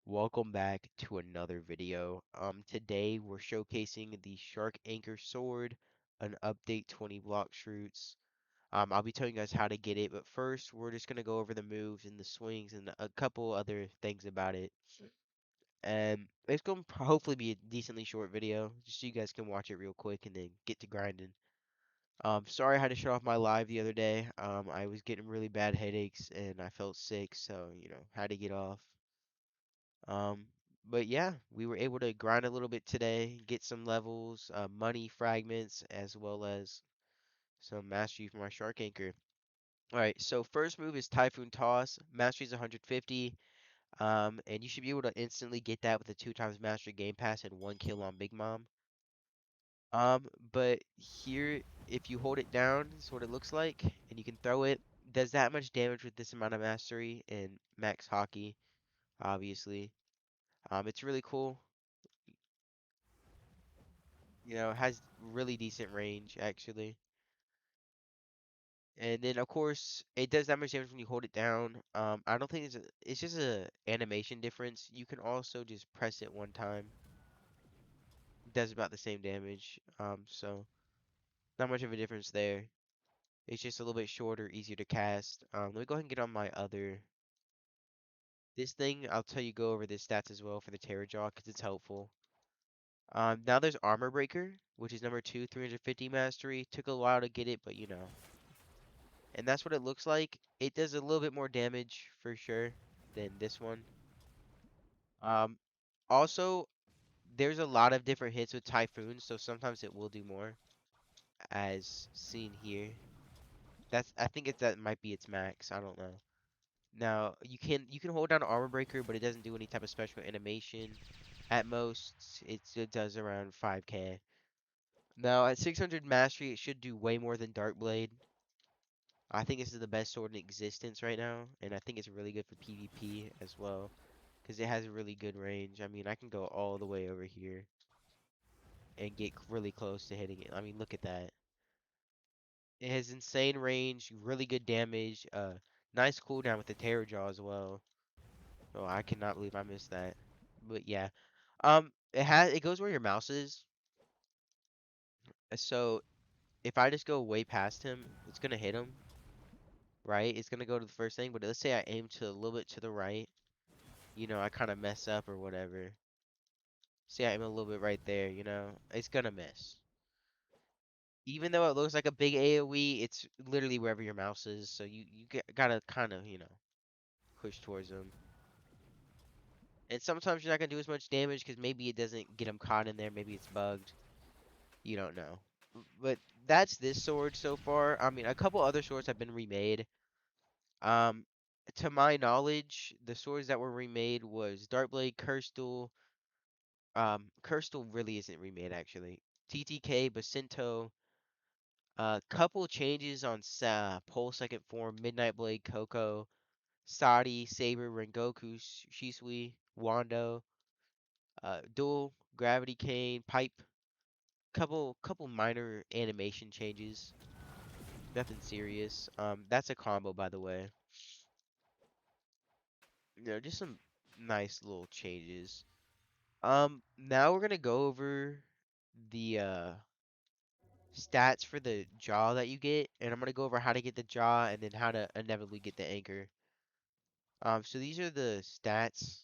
Welcome back to another video. Today we're showcasing the Shark Anchor Sword, an update 20 BloxFruits. I'll be telling you guys how to get it, but first we're just gonna go over the moves and the swings and a couple other things about it. And it's gonna hopefully be a decently short video, just so you guys can watch it real quick and then get to grinding. Sorry I had to shut off my live the other day. I was getting really bad headaches and I felt sick, so had to get off. Um, but yeah, we were able to grind a little bit today, get some levels, money fragments, as well as some mastery from our shark anchor. All right, so first move is Typhoon Toss. Mastery is 150. And you should be able to instantly get that with a 2 times mastery game pass and 1 kill on Big Mom. But here, if you hold it down, this is what it looks like, and you can throw it. Does that much damage with this amount of mastery and max hockey, obviously. It's really cool. It has really decent range actually. And then of course it does that much damage when you hold it down. I don't think it's just a animation difference. You can also just press it one time. It does about the same damage. So not much of a difference there. It's just a little bit shorter, easier to cast. Let me go ahead and get on my other. This thing, I'll tell you go over the stats as well for the Terror Jaw because it's helpful. Now there's Armor Breaker, which is number 2, 350 mastery. Took a while to get it, but and that's what it looks like. It does a little bit more damage for sure than this one. Um, Also, there's a lot of different hits with Typhoon, so sometimes it will do more, as seen here. I think that might be its max. I don't know. Now you can hold down Armor Breaker, but it doesn't do any type of special animation. At most, it does around 5k. Now at 600 mastery, it should do way more than Dark Blade. I think this is the best sword in existence right now, and I think it's really good for PvP as well, because it has a really good range. I mean, I can go all the way over here and get really close to hitting it. I mean, look at that. It has insane range, really good damage, nice cooldown with the Terror Jaw as well. Oh, I cannot believe I missed that. But yeah, it goes where your mouse is. So if I just go way past him, it's gonna hit him, right? It's gonna go to the first thing. But let's say I aim to a little bit to the right. I kind of mess up or whatever. See, I'm a little bit right there, it's gonna miss. Even though it looks like a big AoE, it's literally wherever your mouse is, so gotta kind of, push towards them. And sometimes you're not gonna do as much damage because maybe it doesn't get them caught in there, maybe it's bugged. You don't know. But that's this sword so far. I mean, a couple other swords have been remade. Um, to my knowledge, the swords that were remade was Darkblade, Cursed Cursed really isn't remade actually. TTK, Basinto, couple changes on Pole Second Form, Midnight Blade, Coco, Sadi, Saber, Rengoku, Shisui, Wando, Dual, Gravity Cane, Pipe, couple minor animation changes. Nothing serious. That's a combo by the way. Just some nice little changes. Now we're gonna go over the stats for the jaw that you get, and I'm gonna go over how to get the jaw and then how to inevitably get the anchor. So these are the stats.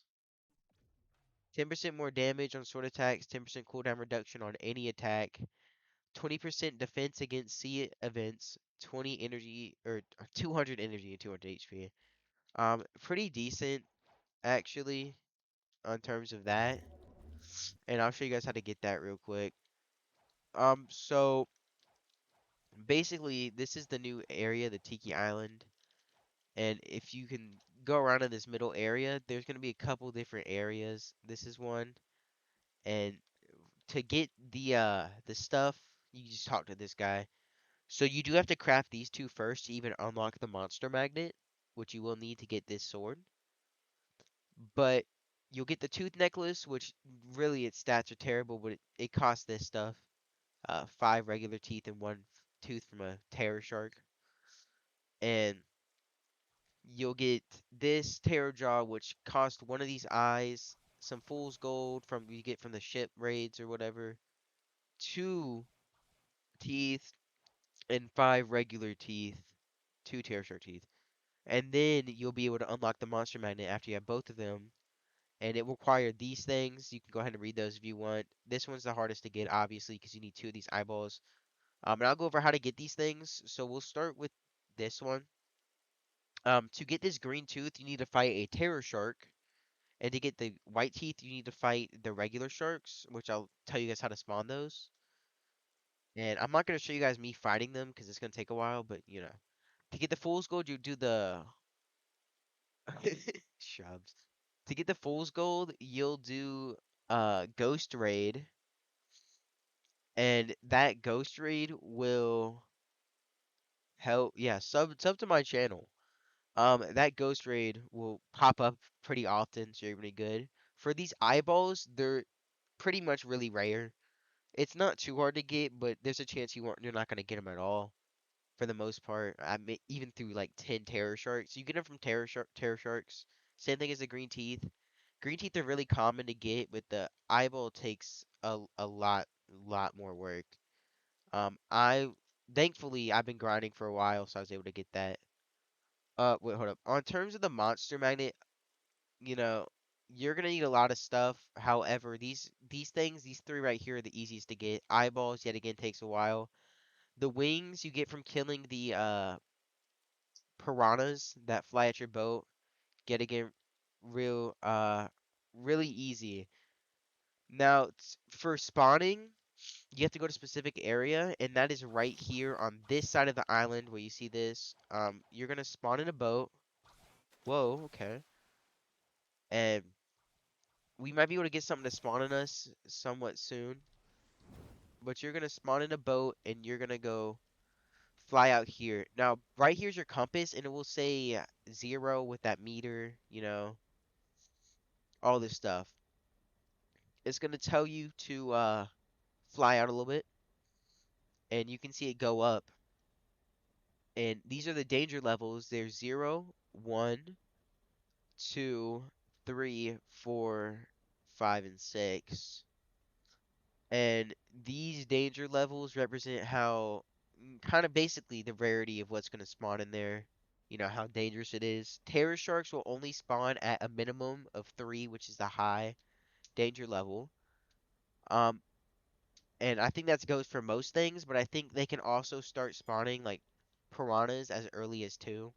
10% more damage on sword attacks, 10% cooldown reduction on any attack, 20% defense against sea events, 20 energy or 200 energy and 200 HP. Pretty decent actually on terms of that. And I'll show you guys how to get that real quick. So basically this is the new area, the Tiki Island. And if you can go around in this middle area, there's going to be a couple different areas. This is one. And to get the stuff, you just talk to this guy. So you do have to craft these two first to even unlock the monster magnet, which you will need to get this sword. But you'll get the tooth necklace, which really its stats are terrible, but it costs this stuff. 5 regular teeth and one tooth from a terror shark. And You'll get this Terror Jaw, which cost one of these eyes, some Fool's Gold from you get from the ship raids or whatever, two teeth, and five regular teeth, two Terror Shark teeth. And then you'll be able to unlock the Monster Magnet after you have both of them. And it will require these things. You can go ahead and read those if you want. This one's the hardest to get, obviously, because you need two of these eyeballs. And I'll go over how to get these things. So we'll start with this one. To get this green tooth, you need to fight a Terror Shark. And to get the white teeth, you need to fight the regular sharks, which I'll tell you guys how to spawn those. And I'm not going to show you guys me fighting them because it's going to take a while, but you know. To get the Fool's Gold, you do the shrubs. To get the Fool's Gold, you'll do Ghost Raid, and that Ghost Raid will help. Yeah, sub to my channel. That Ghost Raid will pop up pretty often, so you're really good. For these eyeballs, they're pretty much really rare. It's not too hard to get, but there's a chance you're not gonna get them at all for the most part. I mean, even through like 10 Terror Sharks, you get them from Terror Sharks. Same thing as the Green Teeth. Green Teeth are really common to get, but the eyeball takes a lot more work. I thankfully I've been grinding for a while, so I was able to get that. Wait, hold up. On terms of the Monster Magnet, you know, you're gonna need a lot of stuff. However, these things, these three right here are the easiest to get. Eyeballs, yet again, takes a while. The wings you get from killing the piranhas that fly at your boat, yet again, real really easy. Now, for spawning, you have to go to a specific area, and that is right here on this side of the island where you see this. You're gonna spawn in a boat. Whoa, okay. And we might be able to get something to spawn on us somewhat soon. But you're gonna spawn in a boat and you're gonna go fly out here. Now, right here's your compass, and it will say 0 with that meter, all this stuff. It's gonna tell you to fly out a little bit, and you can see it go up. And these are the danger levels. There's 0, 1, 2, 3, 4, 5, and 6. And these danger levels represent how kind of basically the rarity of what's going to spawn in there. You know, how dangerous it is. Terror sharks will only spawn at a minimum of 3, which is the high danger level. Um, and I think that goes for most things, but I think they can also start spawning like piranhas as early as 2.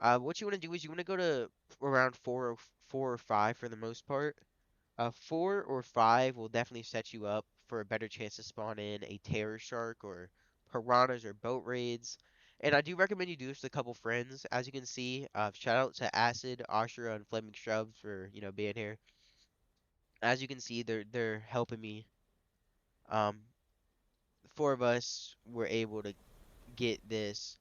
What you want to do is you want to go to around 4 or 5 for the most part. 4 or 5 will definitely set you up for a better chance to spawn in a terror shark or piranhas or boat raids. And I do recommend you do this with a couple friends. As you can see, shout out to Acid, Ashura, and Flaming Shrubs for being here. As you can see, they're helping me. Um, 4 of us were able to get this.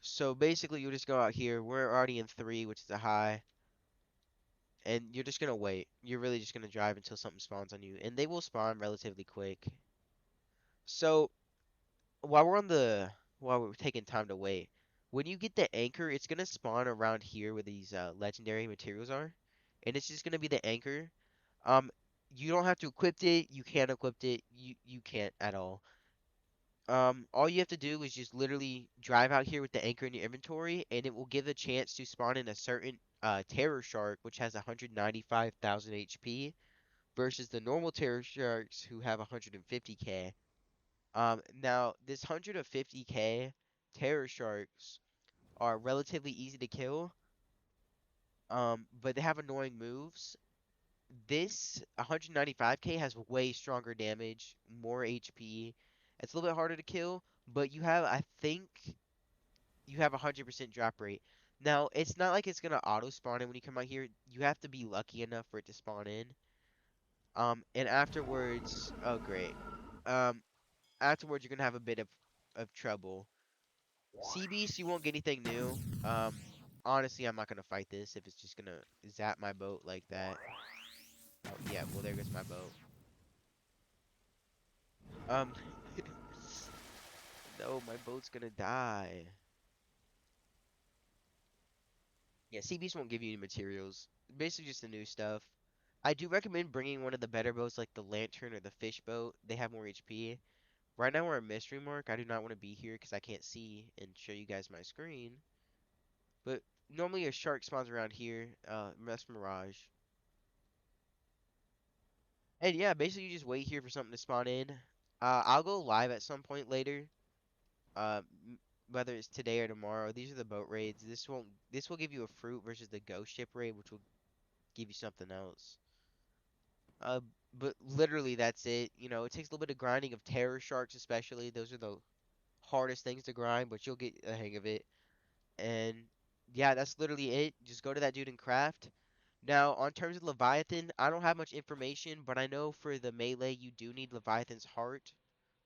So basically, you just go out here. We're already in 3, which is a high. And you're just gonna wait. You're really just gonna drive until something spawns on you, and they will spawn relatively quick. So while we're taking time to wait, when you get the anchor, it's gonna spawn around here where these legendary materials are, and it's just gonna be the anchor. Um, you don't have to equip it. You can't equip it. You can't at all. All you have to do is just literally drive out here with the anchor in your inventory, and it will give a chance to spawn in a certain terror shark, which has 195,000 HP, versus the normal terror sharks who have 150k. Now this 150k terror sharks are relatively easy to kill, but they have annoying moves. This 195k has way stronger damage, more HP. It's a little bit harder to kill, but I think you have 100% drop rate. Now, it's not like it's gonna auto spawn in when you come out here. You have to be lucky enough for it to spawn in. And afterwards, oh great. Um, Afterwards you're gonna have a bit of trouble. Sea Beast, you won't get anything new. Honestly, I'm not gonna fight this if it's just gonna zap my boat like that. Oh yeah, well there goes my boat. Um, no, my boat's gonna die. Yeah, sea beast won't give you any materials. Basically just the new stuff. I do recommend bringing one of the better boats like the lantern or the fish boat. They have more HP. Right now we're at mystery mark. I do not want to be here because I can't see and show you guys my screen. But normally a shark spawns around here. That's Mirage. And yeah, basically you just wait here for something to spawn in. I'll go live at some point later. Whether it's today or tomorrow. These are the boat raids. This will give you a fruit versus the ghost ship raid, which will give you something else. Uh, but literally that's it. You know, it takes a little bit of grinding of terror sharks, especially. Those are the hardest things to grind, but you'll get a hang of it. And yeah, that's literally it. Just go to that dude and craft. Now, on terms of Leviathan, I don't have much information, but I know for the melee you do need Leviathan's heart.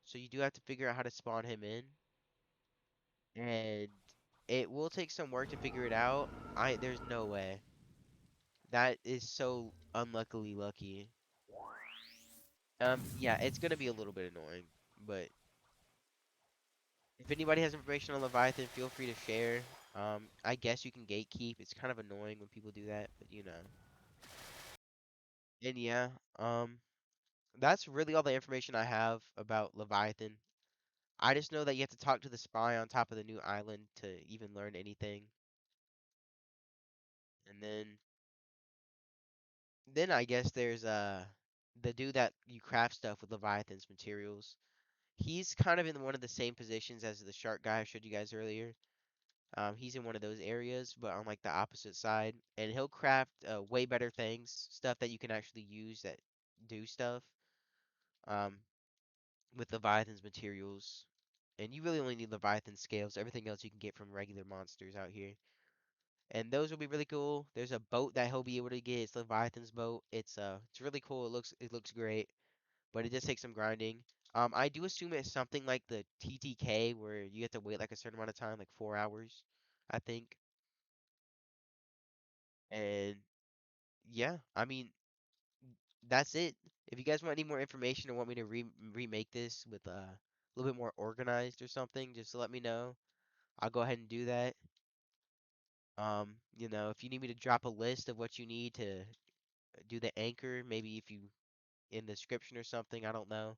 So you do have to figure out how to spawn him in. And it will take some work to figure it out. There's no way. That is so unluckily lucky. Yeah, it's gonna be a little bit annoying, but if anybody has information on Leviathan, feel free to share. I guess you can gatekeep. It's kind of annoying when people do that, but you know. And yeah, that's really all the information I have about Leviathan. I just know that you have to talk to the spy on top of the new island to even learn anything. And then I guess there's the dude that you craft stuff with Leviathan's materials. He's kind of in one of the same positions as the shark guy I showed you guys earlier. He's in one of those areas, but on like the opposite side, and he'll craft way better things, stuff that you can actually use that do stuff. Um, with Leviathan's materials, and you really only need Leviathan scales. Everything else you can get from regular monsters out here, and those will be really cool. There's a boat that he'll be able to get. It's Leviathan's boat. It's really cool. It looks great, but it does take some grinding. I do assume it's something like the TTK where you have to wait like a certain amount of time, like 4 hours, I think. And yeah, I mean that's it. If you guys want any more information or want me to remake this with a little bit more organized or something, just let me know. I'll go ahead and do that. If you need me to drop a list of what you need to do the anchor, maybe if you in the description or something, I don't know,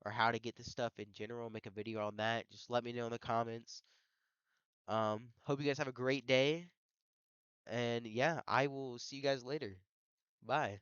or how to get this stuff in general, make a video on that, just let me know in the comments. Hope you guys have a great day, and yeah, I will see you guys later. Bye.